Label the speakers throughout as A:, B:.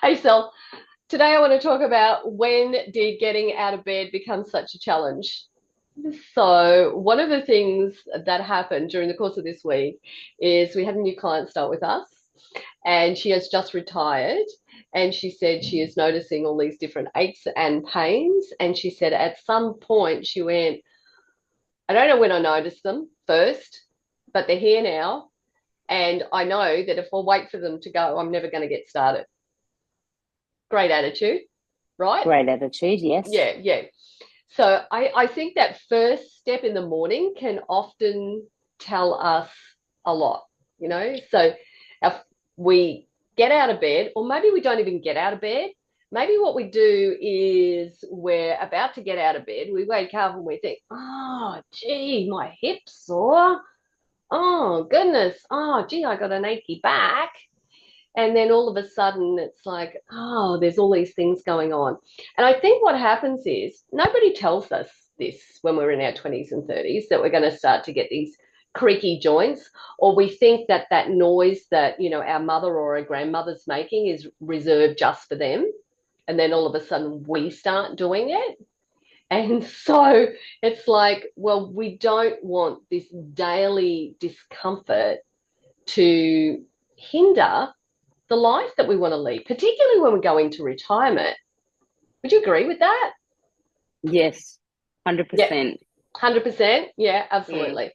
A: Hey, Sel. Today I want to talk about when did getting out of bed become such a challenge? So, one of the things that happened during the course of this week is we had a new client start with us, and she has just retired. And she said she is noticing all these different aches and pains. And she said at some point she went, I don't know when I noticed them first, but they're here now. And I know that if I wait for them to go, I'm never going to get started. Great attitude, right?
B: Great attitude, yes.
A: Yeah, yeah. So I think that first step in the morning can often tell us a lot. So if we get out of bed, or maybe we don't even get out of bed, maybe what we do is we're about to get out of bed, we wake up and we think, oh, gee, my hip's sore. Oh, goodness. Oh, gee, I got an achy back. And then all of a sudden, it's like, oh, there's all these things going on. And I think what happens is nobody tells us this when we're in our 20s and 30s that we're going to start to get these creaky joints, or we think that that noise that, our mother or our grandmother's making is reserved just for them. And then all of a sudden, we start doing it. And so it's like, well, we don't want this daily discomfort to hinder the life that we want to lead, particularly when we go into retirement. Would you agree with that?
B: Yes,
A: Yeah,
B: 100%.
A: 100%. Yeah,
B: Mm.
A: absolutely.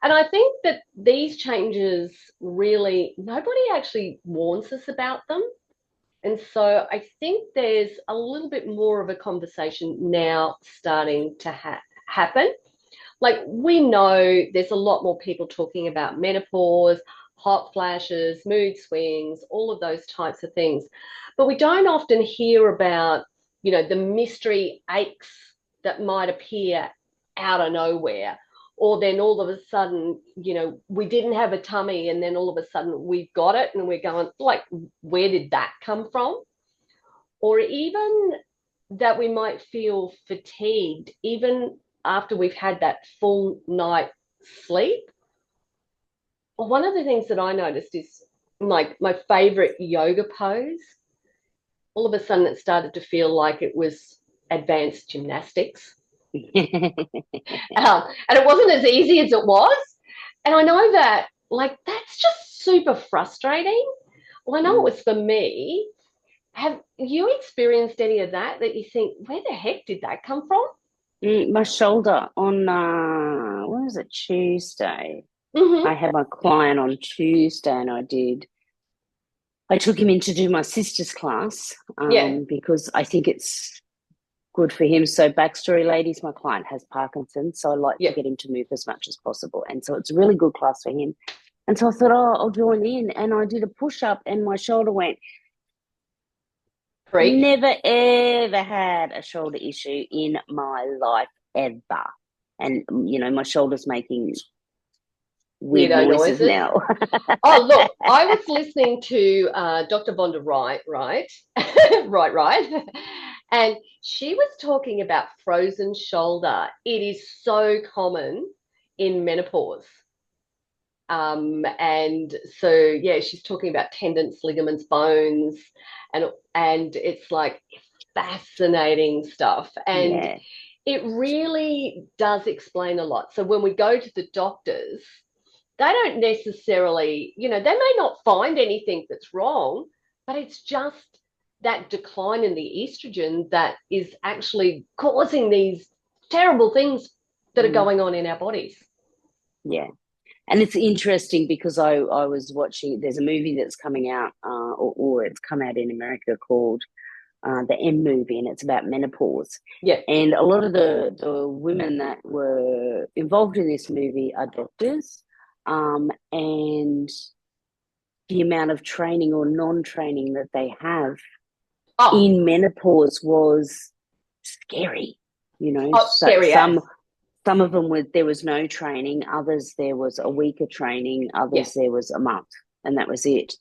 A: And I think that these changes really, nobody actually warns us about them. And so I think there's a little bit more of a conversation now starting to happen. Like we know there's a lot more people talking about menopause, hot flashes, mood swings, all of those types of things. But we don't often hear about, the mystery aches that might appear out of nowhere. Or then all of a sudden, we didn't have a tummy and then all of a sudden we've got it and we're going, like, where did that come from? Or even that we might feel fatigued even after we've had that full night sleep. Well, one of the things that I noticed is like my favorite yoga pose. All of a sudden, it started to feel like it was advanced gymnastics. And it wasn't as easy as it was. And I know that, like, that's just super frustrating. Well, I know it
B: Mm.
A: was for me. Have you experienced any of that that you think, where the heck did that come from?
B: My shoulder on, what was it, Tuesday? I
A: Mm-hmm.
B: had my client on Tuesday and I took him in to do my sister's class
A: Yeah.
B: because I think it's good for him. So, backstory, ladies, my client has Parkinson's, so I like to
A: Yeah.
B: get him to move as much as possible. And so it's a really good class for him. And so I thought, oh, I'll join in. And I did a push up and my shoulder went.
A: Freak.
B: Never ever had a shoulder issue in my life ever. And my shoulder's making weird
A: Weirdo
B: noises
A: noises.
B: now.
A: Oh, look, I was listening to Dr. Vonda Wright, right? Right. And she was talking about frozen shoulder. It is so common in menopause. And so yeah, she's talking about tendons, ligaments, bones, and it's like fascinating stuff. And
B: Yeah.
A: it really does explain a lot. So when we go to the doctors, they don't necessarily, they may not find anything that's wrong, but it's just that decline in the estrogen that is actually causing these terrible things that are
B: Mm,
A: going on in our bodies.
B: yeah. And it's interesting because I was watching, there's a movie that's coming out, or it's come out in America called the M movie, and it's about menopause.
A: Yeah.
B: And a lot of the women that were involved in this movie are doctors, and the amount of training or non-training that they have
A: Oh,
B: in menopause was scary.
A: oh,
B: So
A: scary as.
B: some of them were there was no training, others there was a week of training,
A: Yeah.
B: others there was a month, and that was it.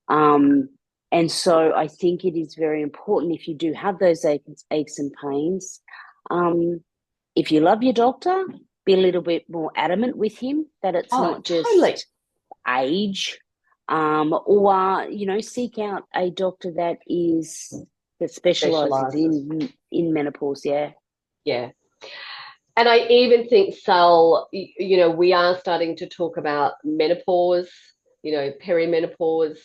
B: Um, and so I think it is very important if you do have those aches and pains. Um, if you love your doctor, be a little bit more adamant with him that it's
A: Oh,
B: not
A: totally.
B: just age. or seek out a doctor that specializes
A: Specializes.
B: in menopause. Yeah,
A: Yeah. And I even think, Sal, we are starting to talk about menopause, perimenopause,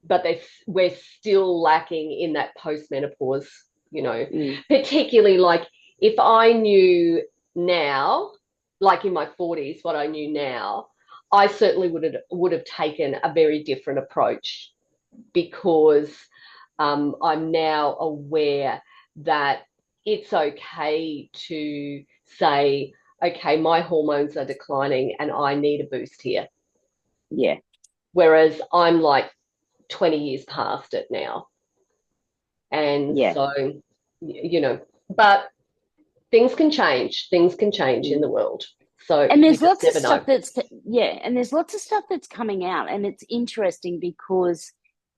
A: but we're still lacking in that postmenopause,
B: mm,
A: particularly like if I knew now, like in my 40s, what I knew now, I certainly would have taken a very different approach because I'm now aware that it's okay to say, okay, my hormones are declining and I need a boost here.
B: yeah,
A: Whereas I'm like 20 years past it now. And
B: yeah.
A: so, but things can change in
B: Mm.
A: the world. So
B: And
A: we
B: there's
A: just
B: lots of
A: never
B: stuff
A: know.
B: that's coming out, and it's interesting because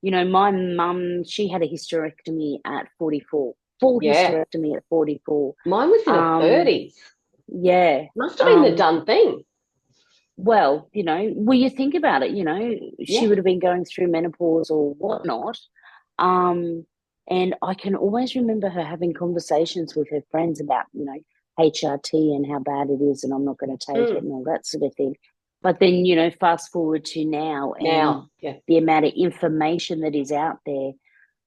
B: my mum, she had a hysterectomy at 44, full
A: Yeah.
B: hysterectomy at 44.
A: Mine was in her
B: um
A: 30s.
B: yeah.
A: Must have been the
B: um
A: done thing.
B: well, you think about it, she
A: Yeah.
B: would have been going through menopause or whatnot. And I can always remember her having conversations with her friends about, HRT and how bad it is, and I'm not going to take it
A: Mm.
B: and all that sort of thing. But then, fast forward to now and
A: Now, yeah.
B: the amount of information that is out there,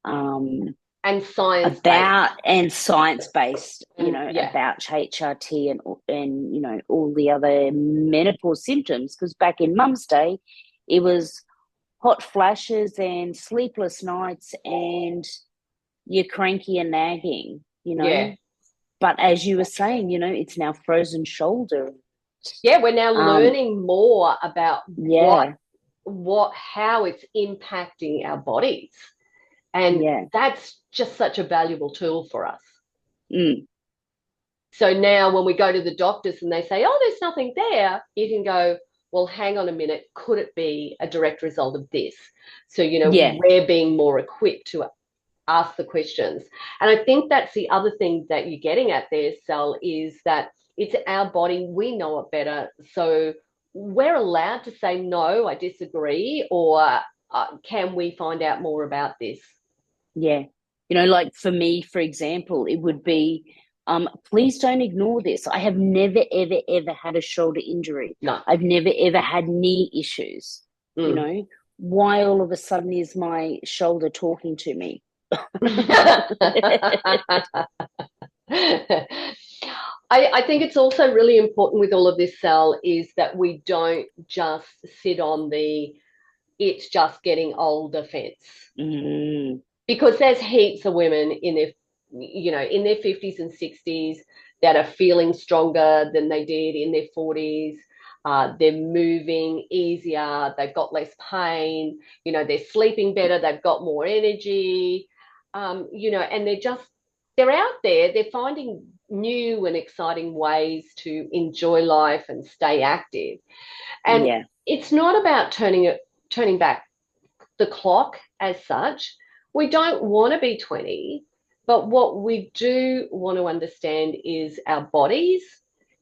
B: um,
A: And science
B: about
A: based.
B: and science based,
A: And yeah.
B: about HRT and all the other menopause symptoms. Because back in Mum's day, it was hot flashes and sleepless nights and you're cranky and nagging.
A: Yeah.
B: But as you were saying, it's now frozen shoulder.
A: Yeah, we're now
B: Um,
A: learning more about
B: yeah,
A: how it's impacting our bodies. And
B: yeah,
A: that's just such a valuable tool for us.
B: mm,
A: So now when we go to the doctors and they say, oh, there's nothing there, you can go, well, hang on a minute. Could it be a direct result of this? So,
B: yeah,
A: we're being more equipped to ask the questions. And I think that's the other thing that you're getting at there, Sal, is that it's our body. We know it better. So we're allowed to say, no, I disagree, or can we find out more about this?
B: yeah. Like for me, for example, it would be, please don't ignore this. I have never, ever, ever had a shoulder injury.
A: No.
B: I've never, ever had knee issues. You
A: Mm.
B: know, why all of a sudden is my shoulder talking to me?
A: I think it's also really important with all of this, Sal, is that we don't just sit on the it's just getting older fence.
B: Mm,
A: Because there's heaps of women in their 50s and 60s that are feeling stronger than they did in their 40s. They're moving easier, they've got less pain, they're sleeping better, they've got more energy, and they're out there, they're finding new and exciting ways to enjoy life and stay active. And
B: yeah,
A: it's not about turning back the clock as such. We don't want to be 20, but what we do want to understand is our bodies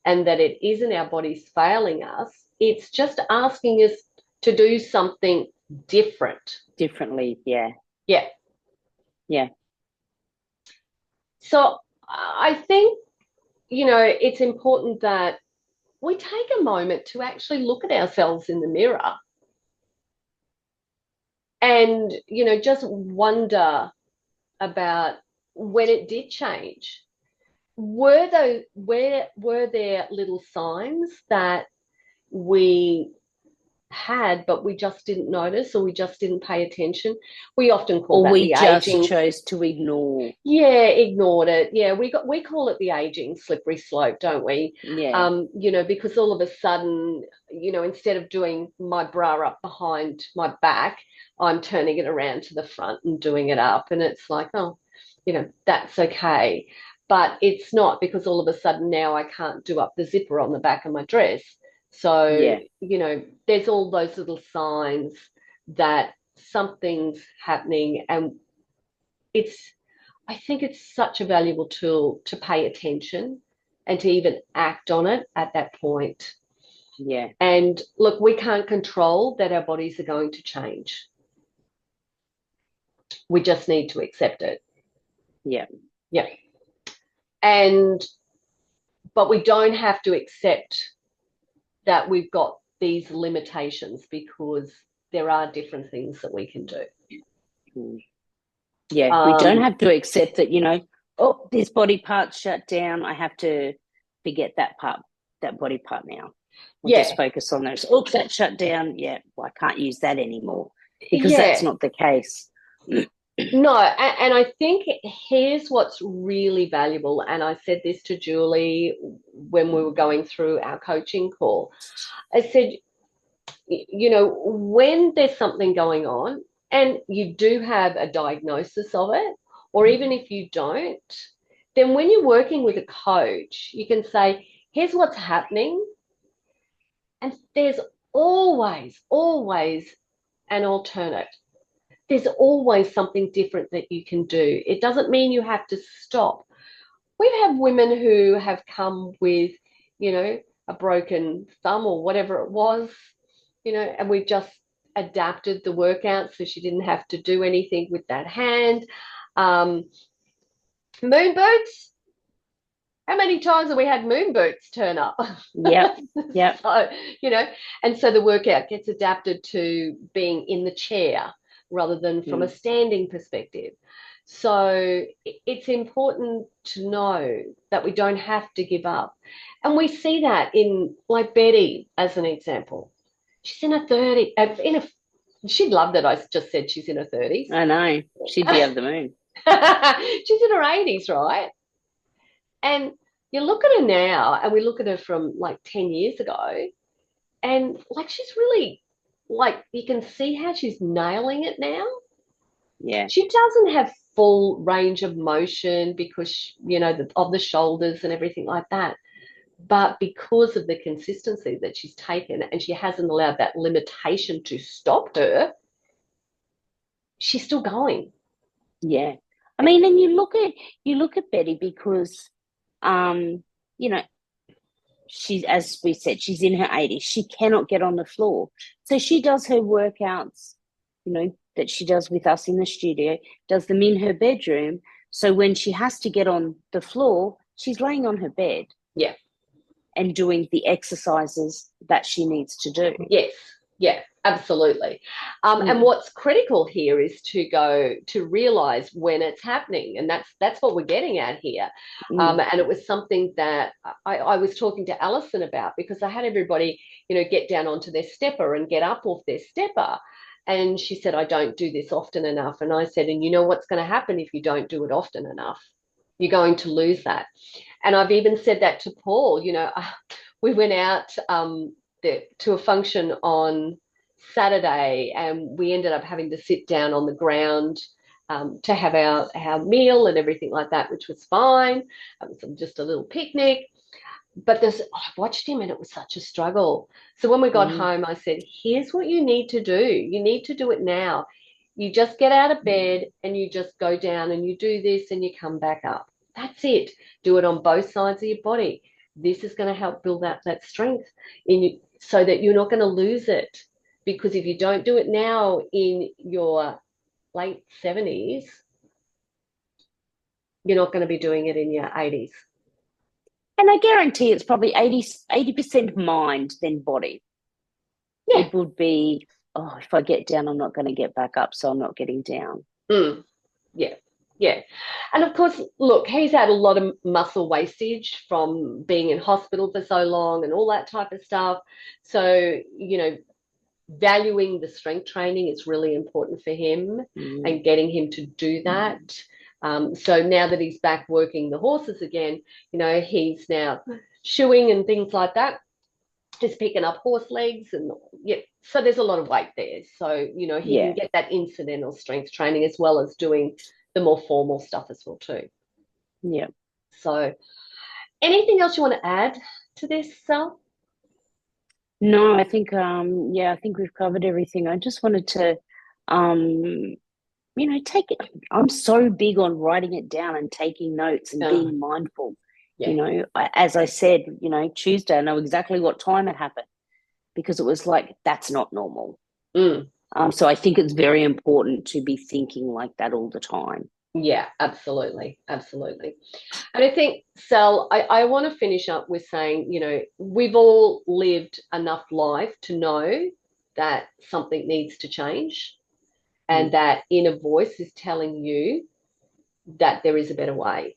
A: and that it isn't our bodies failing us. It's just asking us to do something different.
B: differently. Yeah,
A: Yeah.
B: yeah,
A: So I think, it's important that we take a moment to actually look at ourselves in the mirror and, just wonder about when it did change. Were there little signs that we had but we just didn't notice or we just didn't pay attention? We often call
B: or
A: that
B: we
A: the
B: just
A: aging.
B: chose to ignore.
A: Yeah, ignored it. Yeah, we call it the aging slippery slope, don't we?
B: Yeah,
A: Because all of a sudden, instead of doing my bra up behind my back, I'm turning it around to the front and doing it up, and it's like, oh, that's okay. But it's not, because all of a sudden now I can't do up the zipper on the back of my dress. So,
B: yeah,
A: there's all those little signs that something's happening, and it's I think it's such a valuable tool to pay attention and to even act on it at that point.
B: Yeah.
A: And look, we can't control that our bodies are going to change. We just need to accept it.
B: Yeah.
A: Yeah. And, but we don't have to accept that we've got these limitations because there are different things that we can do.
B: Mm. Yeah. We don't
A: Um,
B: have to accept that, oh, this body part's shut down. I have to forget that part, that body part now. Or
A: yeah,
B: just focus on those. Oops, that shut down. Yeah, well, I can't use that anymore because that's
A: yeah.
B: not the case.
A: No, and I think here's what's really valuable. And I said this to Julie when we were going through our coaching call. I said, when there's something going on and you do have a diagnosis of it, or even if you don't, then when you're working with a coach, you can say, here's what's happening. And there's always an alternate. There's always something different that you can do. It doesn't mean you have to stop. We've had women who have come with, a broken thumb or whatever it was, and we've just adapted the workout so she didn't have to do anything with that hand. Um, Moon boots. How many times have we had moon boots turn up?
B: Yep. Yep.
A: So, and so the workout gets adapted to being in the chair rather than from a standing perspective. So it's important to know that we don't have to give up. And we see that in, like, Betty, as an example. She's in her 30s. She'd love that I just said she's in her 30s.
B: I know. She'd be over the moon.
A: She's in her 80s, right? And you look at her now, and we look at her from like 10 years ago, and like she's really, like, you can see how she's nailing it now.
B: Yeah.
A: She doesn't have full range of motion because, of the shoulders and everything like that. But because of the consistency that she's taken and she hasn't allowed that limitation to stop her, she's still going.
B: Yeah. I mean, and you look at Betty because um, you know, she's, as we said, she's in her 80s. She cannot get on the floor. So she does her workouts, that she does with us in the studio, does them in her bedroom. So when she has to get on the floor, she's laying on her bed
A: Yeah.
B: and doing the exercises that she needs to do.
A: Yes. Yeah, absolutely. And what's critical here is to realize when it's happening, and that's what we're getting at here. And it was something that I was talking to Alison about because I had everybody, get down onto their stepper and get up off their stepper. And she said, I don't do this often enough. And I said, and you know what's going to happen if you don't do it often enough? You're going to lose that. And I've even said that to Paul. We went out to a function on Saturday, and we ended up having to sit down on the ground to have our meal and everything like that, which was fine. It was just a little picnic. But I watched him and it was such a struggle. So when we got home, I said, here's what you need to do. You need to do it now. You just get out of bed and you just go down and you do this and you come back up. That's it. Do it on both sides of your body. This is going to help build up that strength in you so that you're not going to lose it. Because if you don't do it now in your late 70s, you're not going to be doing it in your 80s.
B: And I guarantee it's probably 80% mind than body.
A: Yeah.
B: It would be, oh, if I get down, I'm not going to get back up, so I'm not getting down.
A: Yeah. Yeah. And of course, look, he's had a lot of muscle wastage from being in hospital for so long and all that type of stuff. So, valuing the strength training is really important for him and getting him to do that. So now that he's back working the horses again, he's now shoeing and things like that, just picking up horse legs. And yeah, so there's a lot of weight there. So, he can get that incidental strength training as well as doing the more formal stuff as well too.
B: Yeah.
A: So anything else you want to add to this, Sal?
B: No, I think I think we've covered everything. I just wanted to take it. I'm so big on writing it down and taking notes and being mindful.
A: Yeah.
B: As I said, Tuesday, I know exactly what time it happened. because it was like, that's not normal.
A: Mm.
B: So I think it's very important to be thinking like that all the time.
A: Yeah, absolutely. Absolutely. And I think, Sal, I want to finish up with saying, we've all lived enough life to know that something needs to change and
B: Mm.
A: that inner voice is telling you that there is a better way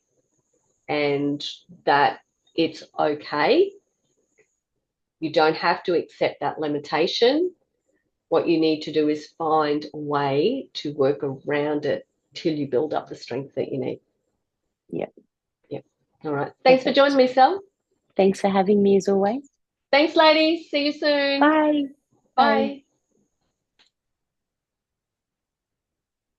A: and that it's okay. You don't have to accept that limitation. What you need to do is find a way to work around it till you build up the strength that you need.
B: Yeah,
A: Yeah. All right. Thanks for joining
B: perfect.
A: me, Sal.
B: Thanks for having me as always.
A: Thanks, ladies. See you soon.
B: Bye. Bye.
A: Bye.